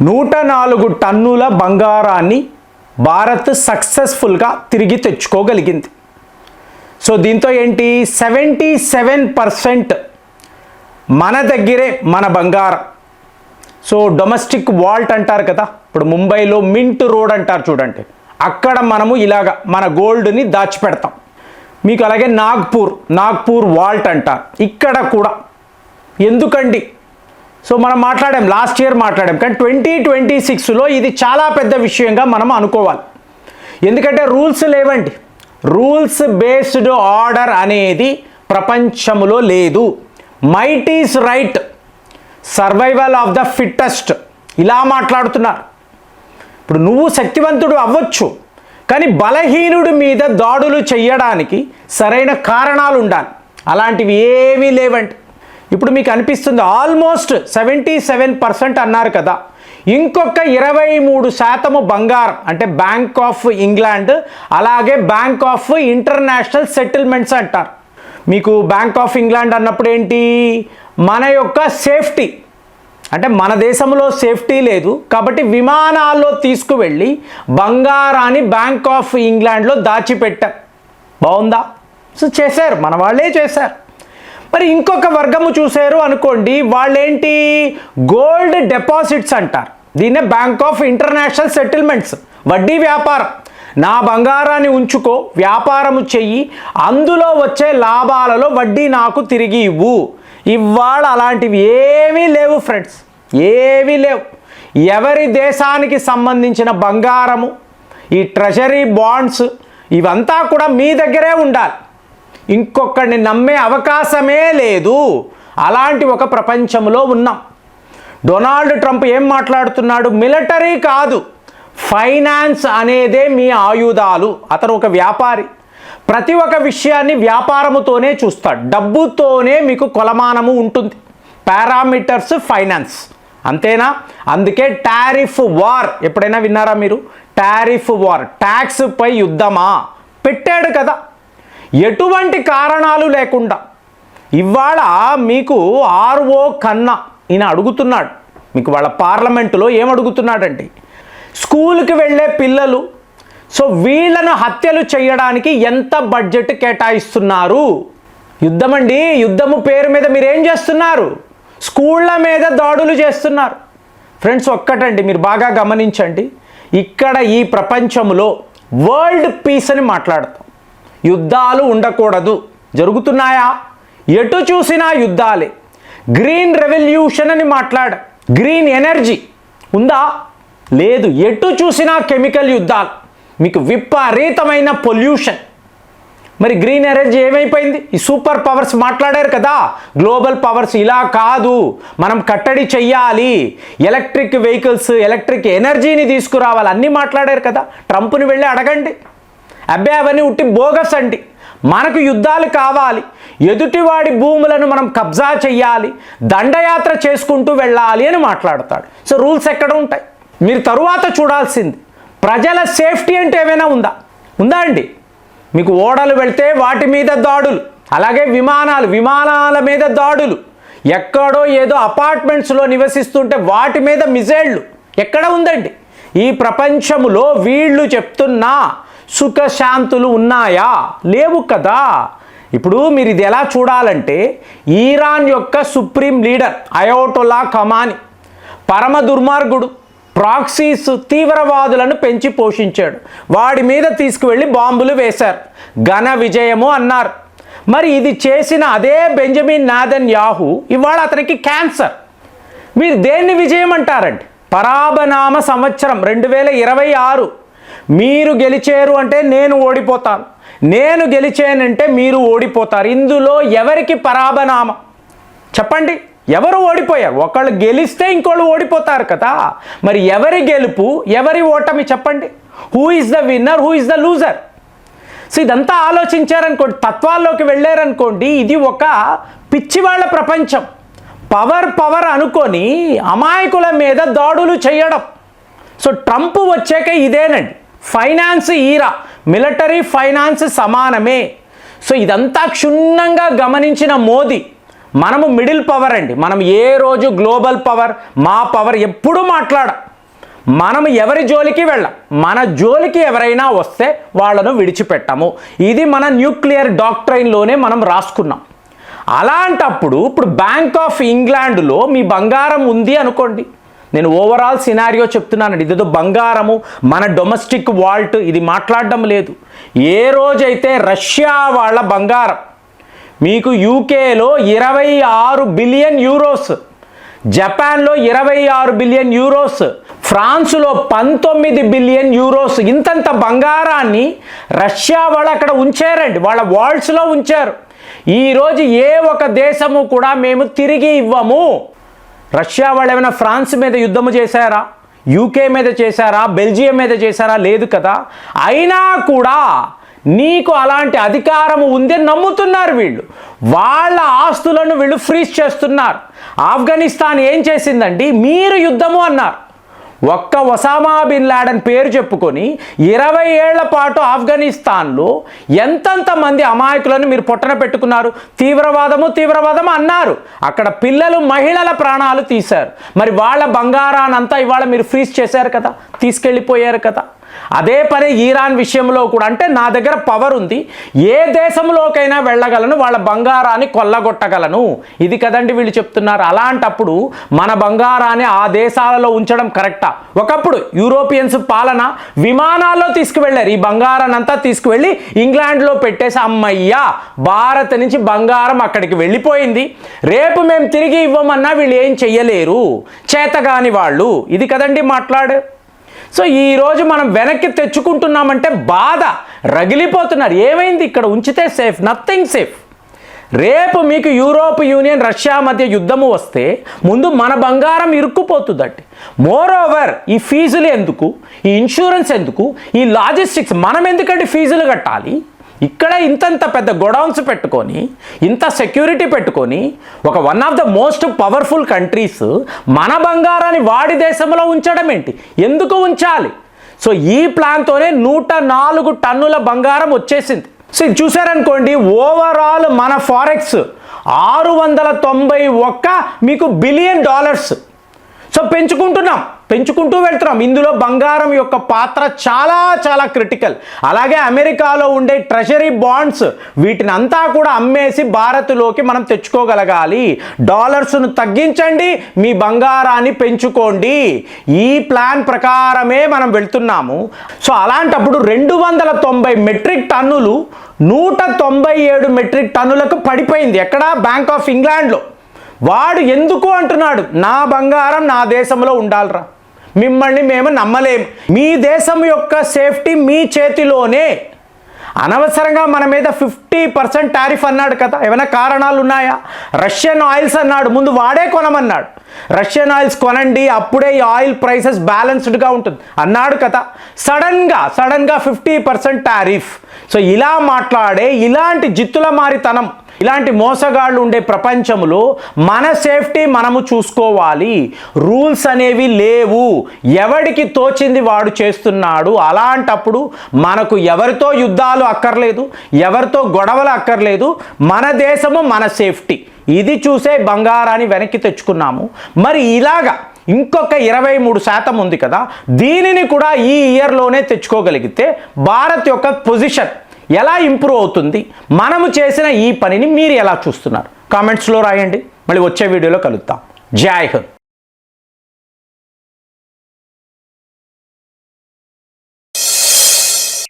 104 టన్నుల బంగారాన్ని భారత్ సక్సెస్ఫుల్గా తిరిగి తెచ్చుకోగలిగింది. సో దీంతో ఏంటి 77% మన దగ్గరే మన బంగారం. సో డొమెస్టిక్ వాల్ట్ అంటారు కదా, ఇప్పుడు ముంబైలో మింట్ రోడ్ అంటారు చూడండి, అక్కడ మనము ఇలాగ మన గోల్డ్ని దాచిపెడతాం. మీకు అలాగే నాగ్పూర్ వాల్ట్ అంటారు, ఇక్కడ కూడా. ఎందుకండి? సో మనం మాట్లాడాం, లాస్ట్ ఇయర్ మాట్లాడాం, కానీ 2026లో ఇది చాలా పెద్ద విషయంగా మనం అనుకోవాలి. ఎందుకంటే రూల్స్ లేవండి. రూల్స్ బేస్డ్ ఆర్డర్ అనేది ప్రపంచంలో లేదు. Might is right, survival of the fittest, ఇలా మాట్లాడుతున్నారు. ఇప్పుడు నువ్వు శక్తివంతుడు అవ్వచ్చు, కానీ బలహీనుడి మీద దాడులు చేయడానికి సరైన కారణాలు ఉండాలి. అలాంటివి ఏమీ లేవండి. ఇప్పుడు మీకు అనిపిస్తుంది ఆల్మోస్ట్ 77% అన్నారు కదా, ఇంకొక 23% బంగారం అంటే బ్యాంక్ ఆఫ్ ఇంగ్లాండ్, అలాగే బ్యాంక్ ఆఫ్ ఇంటర్నేషనల్ సెటిల్మెంట్స్ అంటారు. మీకు బ్యాంక్ ఆఫ్ ఇంగ్లాండ్ అన్నప్పుడు ఏంటి? మన యొక్క సేఫ్టీ, అంటే మన దేశంలో సేఫ్టీ లేదు కాబట్టి విమానాల్లో తీసుకువెళ్ళి బంగారాన్ని బ్యాంక్ ఆఫ్ ఇంగ్లాండ్లో దాచిపెట్టారు. బాగుందా? సో చేశారు, మన వాళ్ళే చేశారు. మరి ఇంకొక వర్గము చూశారు అనుకోండి, వాళ్ళేంటి? గోల్డ్ డిపాజిట్స్ అంటారు. దీన్నే బ్యాంక్ ఆఫ్ ఇంటర్నేషనల్ సెటిల్మెంట్స్, వడ్డీ వ్యాపారం. నా బంగారాన్ని ఉంచుకో, వ్యాపారము చెయ్యి, అందులో వచ్చే లాభాలలో వడ్డీ నాకు తిరిగి ఇవ్వు. ఇవాళ అలాంటివి ఏమీ లేవు ఫ్రెండ్స్, ఏమీ లేవు. ఎవరి దేశానికి సంబంధించిన బంగారము, ఈ ట్రెజరీ బాండ్స్ ఇవంతా కూడా మీ దగ్గరే ఉండాలి. ఇంకొకరిని నమ్మే అవకాశమే లేదు. అలాంటి ఒక ప్రపంచంలో ఉన్నాం. డొనాల్డ్ ట్రంప్ ఏం మాట్లాడుతున్నాడు? మిలిటరీ కాదు, ఫైనాన్స్ అనేదే మీ ఆయుధాలు. అతను ఒక వ్యాపారి, ప్రతి ఒక్క విషయాన్ని వ్యాపారముతోనే చూస్తాడు, డబ్బుతోనే మీకు కొలమానము ఉంటుంది. పారామీటర్స్ ఫైనాన్స్, అంతేనా? అందుకే టారిఫ్ వార్ ఎప్పుడైనా విన్నారా మీరు? టారిఫ్ వార్, ట్యాక్స్ పై యుద్ధమా పెట్టాడు కదా, ఎటువంటి కారణాలు లేకుండా. ఇవాళ మీకు ఆర్ఓ కన్నా ఈయన అడుగుతున్నాడు, మీకు వాళ్ళ పార్లమెంటులో ఏం అడుగుతున్నాడండి? స్కూల్కి వెళ్ళే పిల్లలు, సో వీళ్ళను హత్యలు చేయడానికి ఎంత బడ్జెట్ కేటాయిస్తున్నారు? యుద్ధం అండి, యుద్ధము పేరు మీద మీరు ఏం చేస్తున్నారు? స్కూళ్ళ మీద దాడులు చేస్తున్నారు. ఫ్రెండ్స్ ఒక్కటండి, మీరు బాగా గమనించండి, ఇక్కడ ఈ ప్రపంచంలో వరల్డ్ పీస్ అని మాట్లాడతాం. యుద్ధాలు ఉండకూడదు, జరుగుతున్నాయా? ఎటు చూసినా యుద్ధాలే. గ్రీన్ రెవల్యూషన్ అని మాట్లాడ, గ్రీన్ ఎనర్జీ ఉందా? లేదు. ఎటు చూసినా కెమికల్ యుద్ధాలు, మీకు విపరీతమైన పొల్యూషన్. మరి గ్రీన్ ఎనర్జీ ఏమైపోయింది? ఈ సూపర్ పవర్స్ మాట్లాడారు కదా, గ్లోబల్ పవర్స్. ఇలా కాదు, మనం కట్టడి చెయ్యాలి, ఎలక్ట్రిక్ వెహికల్స్, ఎలక్ట్రిక్ ఎనర్జీని తీసుకురావాలి, అన్నీ మాట్లాడారు కదా. ట్రంప్ని వెళ్ళి అడగండి. అబ్బే అవన్నీ ఉట్టి బోగస్ అండి. మనకు యుద్ధాలు కావాలి, ఎదుటివాడి భూములను మనం కబ్జా చెయ్యాలి, దండయాత్ర చేసుకుంటూ వెళ్ళాలి అని మాట్లాడతాడు. సో రూల్స్ ఎక్కడ ఉంటాయి? మీరు తరువాత చూడాల్సింది ప్రజల సేఫ్టీ అంటే ఏమైనా ఉందా అండి? మీకు ఓడలు వెళ్తే వాటి మీద దాడులు, అలాగే విమానాల మీద దాడులు, ఎక్కడో ఏదో అపార్ట్మెంట్స్లో నివసిస్తుంటే వాటి మీద మిజైళ్ళు, ఎక్కడ ఉందండి? ఈ ప్రపంచంలో వీళ్ళు చెప్తున్నా సుఖశాంతులు ఉన్నాయా? లేవు కదా. ఇప్పుడు మీరు ఇది ఎలా చూడాలంటే, ఇరాన్ యొక్క సుప్రీం లీడర్ అయోటోలా ఖమానీ పరమ దుర్మార్గుడు, ప్రాక్సీస్, తీవ్రవాదులను పెంచి పోషించాడు. వాడి మీద తీసుకువెళ్ళి బాంబులు వేశారు, ఘన విజయము అన్నారు. మరి ఇది చేసిన అదే బెంజమిన్ నెతన్యాహు ఇవాళ అతనికి క్యాన్సర్. మీరు దేన్ని విజయం అంటారండి? పరాభనామ సంవత్సరం 2026. మీరు గెలిచారు అంటే నేను ఓడిపోతాను, నేను గెలిచానంటే మీరు ఓడిపోతారు. ఇందులో ఎవరికి పరాభనామం చెప్పండి? ఎవరు ఓడిపోయారు? ఒకళ్ళు గెలిస్తే ఇంకోళ్ళు ఓడిపోతారు కదా. మరి ఎవరి గెలుపు, ఎవరి ఓటమి చెప్పండి? Who is the winner, who is the loser? So ఇదంతా ఆలోచించారనుకోండి, తత్వాల్లోకి వెళ్ళారనుకోండి, ఇది ఒక పిచ్చివాళ్ల ప్రపంచం. పవర్ అనుకొని అమాయకుల మీద దాడులు చేయడం. సో ట్రంప్ వచ్చాక ఇదేనండి ఫైనాన్స్ ఈరా, మిలిటరీ ఫైనాన్స్ సమానమే. సో ఇదంతా క్షుణ్ణంగా గమనించిన మోదీ మనము మిడిల్ పవర్ అండి. మనం ఏ రోజు గ్లోబల్ పవర్ మా పవర్ ఎప్పుడూ మనం ఎవరి జోలికి వెళ్ళం. మన జోలికి ఎవరైనా వస్తే వాళ్ళను విడిచిపెట్టము. ఇది మన న్యూక్లియర్ డాక్ట్రైన్లోనే మనం రాసుకున్నాం. అలాంటప్పుడు ఇప్పుడు బ్యాంక్ ఆఫ్ ఇంగ్లాండ్లో మీ బంగారం ఉంది అనుకోండి, నేను ఓవరాల్ సినారియో చెప్తున్నానండి. ఇదేదో బంగారము మన డొమెస్టిక్ వాల్ట్ ఇది మాట్లాడడం లేదు. ఏ రోజైతే రష్యా వాళ్ళ బంగారం మీకు యూకేలో 26 బిలియన్ యూరోస్, జపాన్లో 26 బిలియన్ యూరోస్, ఫ్రాన్స్లో 19 బిలియన్ యూరోస్, ఇంతంత బంగారాన్ని రష్యా వాళ్ళు అక్కడ ఉంచారండి, వాళ్ళ వాల్ట్స్లో ఉంచారు. ఈరోజు ఏ ఒక దేశము కూడా మేము తిరిగి ఇవ్వము. రష్యా వాళ్ళు ఏమైనా ఫ్రాన్స్ మీద యుద్ధము చేశారా? యూకే మీద చేశారా? బెల్జియం మీద చేశారా? లేదు కదా. అయినా కూడా నీకు అలాంటి అధికారము ఉంది నమ్ముతున్నారు వీళ్ళు. వాళ్ళ ఆస్తులను వీళ్ళు ఫ్రీజ్ చేస్తున్నారు. ఆఫ్ఘనిస్తాన్ ఏం చేసిందండి? మీరు యుద్ధము అన్నారు. ఒక్క ఒసామా బిన్ లాడెన్ పేరు చెప్పుకొని 20 ఏళ్ల పాటు ఆఫ్ఘనిస్తాన్లో ఎంతంత మంది అమాయకులను మీరు పొట్టన పెట్టుకున్నారు. తీవ్రవాదము అన్నారు. అక్కడ పిల్లలు మహిళల ప్రాణాలు తీశారు. మరి వాళ్ళ బంగారానంతా ఇవాళ మీరు ఫ్రీజ్ చేశారు కదా, తీసుకెళ్ళిపోయారు కదా. అదే పని ఇరాన్ విషయంలో కూడా. అంటే నా దగ్గర పవర్ ఉంది, ఏ దేశంలోకైనా వెళ్ళగలను, వాళ్ళ బంగారాన్ని కొల్లగొట్టగలను. ఇది కదండి వీళ్ళు చెప్తున్నారు. అలాంటప్పుడు మన బంగారాన్ని ఆ దేశాలలో ఉంచడం కరెక్టా? ఒకప్పుడు యూరోపియన్స్ పాలన విమానాల్లో తీసుకువెళ్ళారు. ఈ బంగారాన్ని అంతా తీసుకువెళ్ళి ఇంగ్లాండ్లో పెట్టేసి అమ్మయ్యా భారత్ నుంచి బంగారం అక్కడికి వెళ్ళిపోయింది, రేపు మేము తిరిగి ఇవ్వమన్నా వీళ్ళు ఏం చెయ్యలేరు, చేతగాని వాళ్ళు. ఇది కదండి మాట్లాడు. సో ఈరోజు మనం వెనక్కి తెచ్చుకుంటున్నామంటే బాధ, రగిలిపోతున్నారు. ఏమైంది? ఇక్కడ ఉంచితే సేఫ్, నథింగ్ సేఫ్. రేపు మీకు యూరోప్ యూనియన్ రష్యా మధ్య యుద్ధము వస్తే ముందు మన బంగారం ఇరుక్కుపోతుందండి. మోర్ ఓవర్ ఈ ఫీజులు ఎందుకు, ఈ ఇన్సూరెన్స్ ఎందుకు, ఈ లాజిస్టిక్స్ మనం ఎందుకంటే ఫీజులు కట్టాలి? ఇక్కడ ఇంతంత పెద్ద గోడౌన్స్ పెట్టుకొని, ఇంత సెక్యూరిటీ పెట్టుకొని, one of the most powerful countries మన బంగారాన్ని వాడి దేశంలో ఉంచడం ఏంటి? ఎందుకు ఉంచాలి? సో ఈ ప్లాన్తోనే 104 టన్నుల బంగారం వచ్చేసింది. సో ఇది చూసారనుకోండి, ఓవరాల్ మన ఫారెక్స్ 691 మీకు బిలియన్ డాలర్స్. సో పెంచుకుంటూ వెళ్తున్నాం. ఇందులో బంగారం యొక్క పాత్ర చాలా చాలా క్రిటికల్. అలాగే అమెరికాలో ఉండే ట్రెజరీ బాండ్స్ వీటిని అంతా కూడా అమ్మేసి భారత్లోకి మనం తెచ్చుకోగలగాలి. డాలర్స్ను తగ్గించండి, మీ బంగారాన్ని పెంచుకోండి. ఈ ప్లాన్ ప్రకారమే మనం వెళ్తున్నాము. సో అలాంటప్పుడు 290 మెట్రిక్ టన్నులు 197 మెట్రిక్ టన్నులకు పడిపోయింది. ఎక్కడ? బ్యాంక్ ఆఫ్ ఇంగ్లాండ్లో. వాడు ఎందుకు అంటున్నాడు, నా బంగారం నా దేశంలో ఉండాలిరా, మిమ్మల్ని మేము నమ్మలేము, మీ దేశం యొక్క సేఫ్టీ మీ చేతిలోనే. అనవసరంగా మన మీద 50% టారిఫ్ అన్నాడు కదా. ఏమైనా కారణాలు ఉన్నాయా? రష్యన్ ఆయిల్స్ అన్నాడు, ముందు వాడే కొనమన్నాడు. రష్యన్ ఆయిల్స్ కొనండి, అప్పుడే ఈ ఆయిల్ ప్రైసెస్ బ్యాలెన్స్డ్గా ఉంటుంది అన్నాడు కదా. సడన్గా 50% టారిఫ్. సో ఇలా మాట్లాడే ఇలాంటి జిత్తుల మారితనం, ఇలాంటి మోసగాళ్ళు ఉండే ప్రపంచంలో మన సేఫ్టీ మనము చూసుకోవాలి. రూల్స్ అనేవి లేవు, ఎవడికి తోచింది వాడు చేస్తున్నాడు. అలాంటప్పుడు మనకు ఎవరితో యుద్ధాలు అక్కర్లేదు, ఎవరితో గొడవలు అక్కర్లేదు. మన దేశము మన సేఫ్టీ, ఇది చూసే బంగారాన్ని వెనక్కి తెచ్చుకున్నాము. మరి ఇలాగా ఇంకొక 23% ఉంది కదా, దీనిని కూడా ఈ ఇయర్లోనే తెచ్చుకోగలిగితే భారత్ యొక్క పొజిషన్ ఎలా ఇంప్రూవ్ అవుతుంది? మనము చేసిన ఈ పనిని మీరు ఎలా చూస్తున్నారు? కామెంట్స్లో రాయండి. మళ్ళీ వచ్చే వీడియోలో కలుద్దాం. జై హింద్.